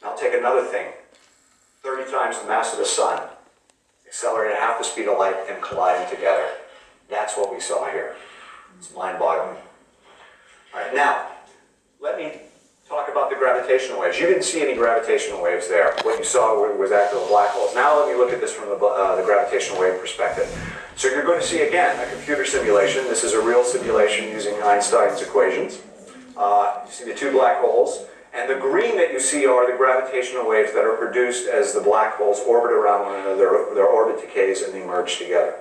Now take another thing, 30 times the mass of the sun, accelerate at half the speed of light and colliding together. That's what we saw here. It's mind-boggling. All right, now, let me talk about the gravitational waves. You didn't see any gravitational waves there. What you saw was actual black holes. Now let me look at this from the gravitational wave perspective. So you're going to see, again, a computer simulation. This is a real simulation using Einstein's equations. You see the two black holes. And the green that you see are the gravitational waves that are produced as the black holes orbit around one another. Their orbit decays and they merge together.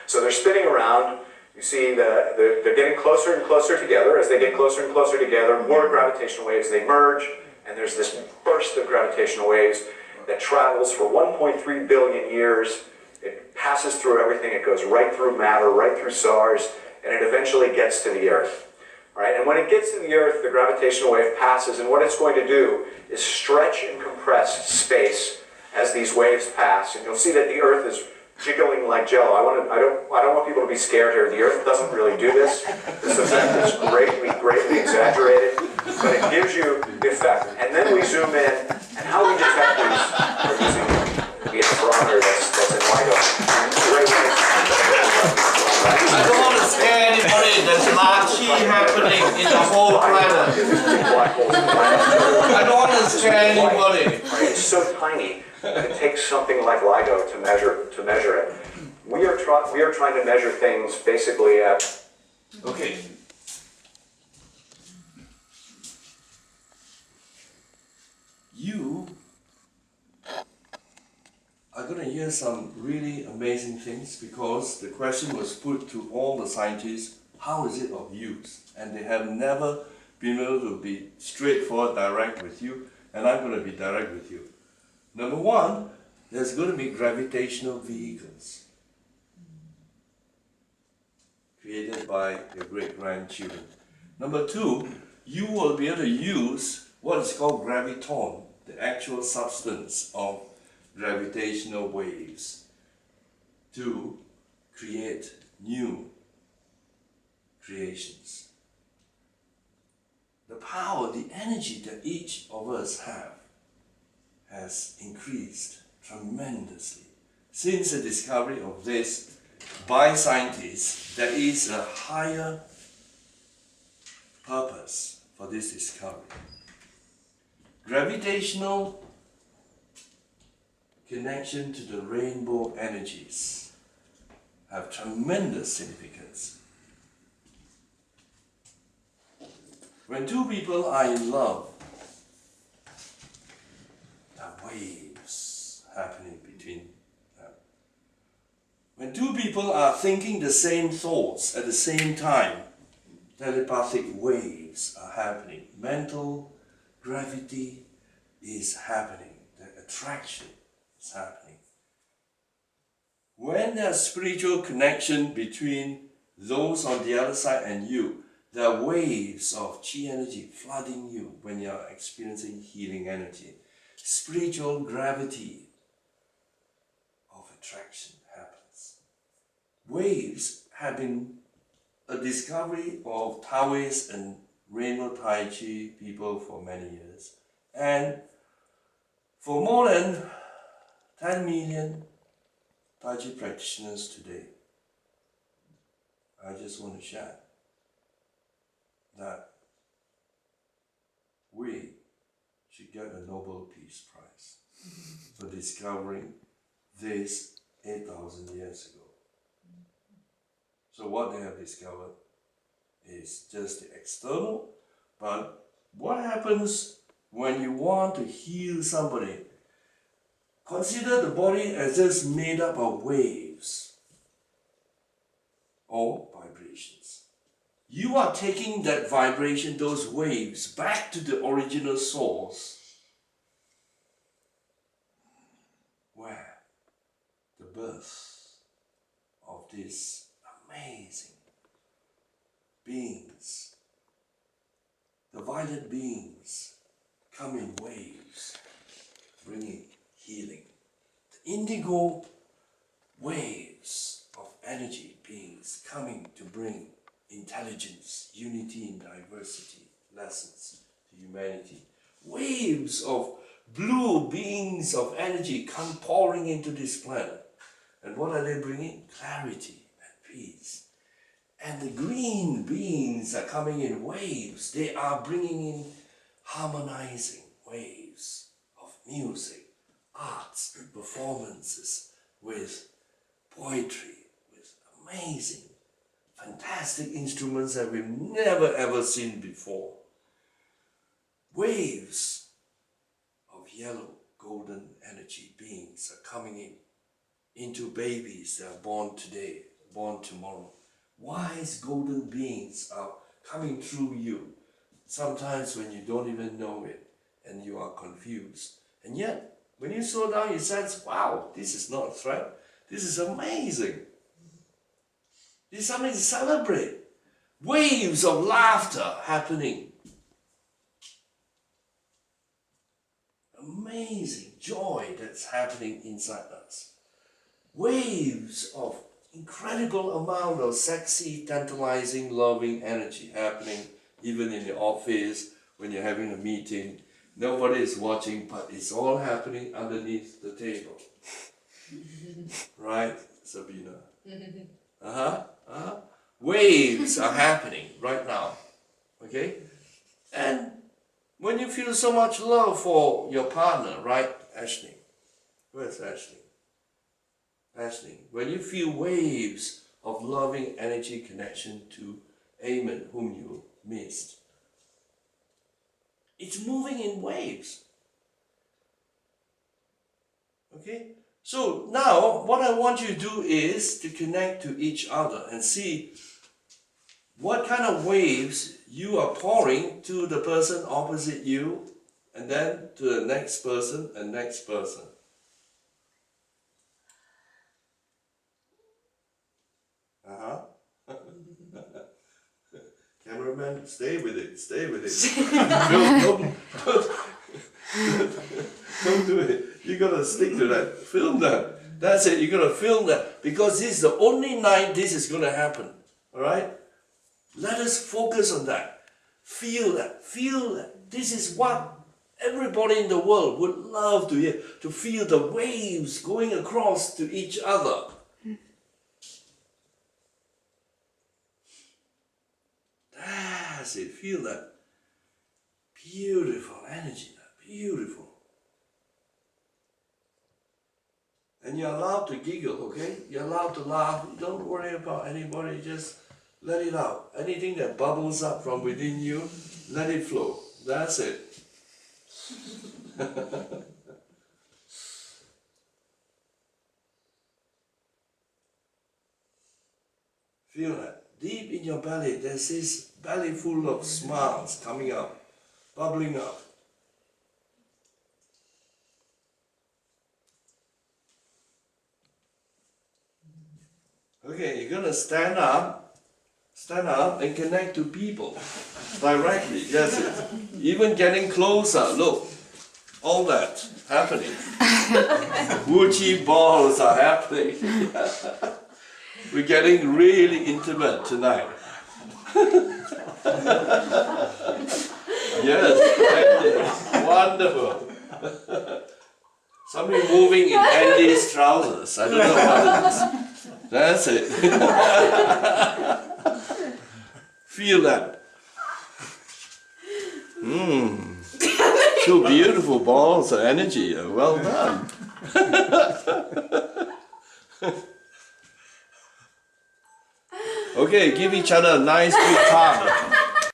So they're spinning around. You see they're getting closer and closer together. As they get closer and closer together, more gravitational waves, they merge, and there's this burst of gravitational waves that travels for 1.3 billion years. It passes through everything. It goes right through matter, right through stars, and it eventually gets to the Earth. Right? And when it gets to the Earth, the gravitational wave passes, and what it's going to do is stretch and compress space as these waves pass. And you'll see that the Earth is jiggling like jello. I don't want people to be scared here. The Earth doesn't really do this. This effect is greatly exaggerated, but it gives you the effect. And then we zoom in, and how we detect these, we're using the astronomer that's in LIGO. I don't want to scare anybody. There's anarchy happening in the whole planet. I don't want to scare anybody. It's so tiny that it takes something like LIGO to measure it. We are trying to measure things basically at. Okay. You are going to hear some really amazing things because the question was put to all the scientists, how is it of use? And they have never been able to be straightforward, direct with you, and I'm going to be direct with you. Number one, there's going to be gravitational vehicles created by your great-grandchildren. Number two, you will be able to use what is called graviton, the actual substance of gravitational waves, to create new creations. The power, the energy that each of us have has increased tremendously since the discovery of this by scientists. There is a higher purpose for this discovery. Gravitational connection to the rainbow energies have tremendous significance. When two people are in love, there are waves happening between them. When two people are thinking the same thoughts at the same time, telepathic waves are happening. Mental gravity is happening. The attraction is happening. When there's spiritual connection between those on the other side and you, there are waves of chi energy flooding you when you're experiencing healing energy. Spiritual gravity of attraction happens. Waves have been a discovery of Taoist and Rainbow Tai Chi people for many years. And for more than 10 million Tai Chi practitioners today, I just want to share that we should get a Nobel Peace Prize for discovering this 8,000 years ago. So what they have discovered is just the external, but what happens when you want to heal somebody? Consider the body as just made up of waves or vibrations. You are taking that vibration, those waves, back to the original source, where the birth of these amazing beings, the violet beings, come in waves, bringing healing. The indigo waves of energy beings coming to bring intelligence, unity in diversity, lessons to humanity. Waves of blue beings of energy come pouring into this planet. And what are they bringing? Clarity and peace. And the green beings are coming in waves. They are bringing in harmonizing waves of music, arts, performances, with poetry, with amazing, fantastic instruments that we've never ever seen before. Waves of yellow, golden energy beings are coming into babies that are born today, born tomorrow. Wise golden beings are coming through you, sometimes when you don't even know it and you are confused. And yet, when you slow down, you sense, wow, this is not a threat. This is amazing. This is something to celebrate. Waves of laughter happening. Amazing joy that's happening inside us. Waves of incredible amount of sexy, tantalizing, loving energy happening even in the office, when you're having a meeting. Nobody is watching, but it's all happening underneath the table. Right, Sabina? Waves are happening right now. Okay? And when you feel so much love for your partner, right, Ashley? Where's Ashley? Ashley, when you feel waves of loving energy connection to Eamon, whom you missed, it's moving in waves. Okay? So now, what I want you to do is to connect to each other and see what kind of waves you are pouring to the person opposite you, and then to the next person and next person. Cameraman, stay with it, stay with it. Don't do it. You gotta stick to that. Film that. That's it, you gotta film that. Because this is the only night this is gonna happen. Alright? Let us focus on that. Feel that. Feel that. This is what everybody in the world would love to hear. To feel the waves going across to each other. That's it. Feel that beautiful energy. Beautiful. And you're allowed to giggle, okay? You're allowed to laugh. Don't worry about anybody. Just let it out. Anything that bubbles up from within you, let it flow. That's it. Feel that. Deep in your belly, there's this belly full of smiles coming up, bubbling up. Okay, you're gonna stand up and connect to people directly. Yes, even getting closer. Look, all that happening. Wuchi balls are happening. We're getting really intimate tonight. Yes, wonderful. Somebody moving in Andy's trousers. I don't know what it is. That's it. Feel that. Two beautiful balls of energy. Well done. Okay, give each other a nice big hug.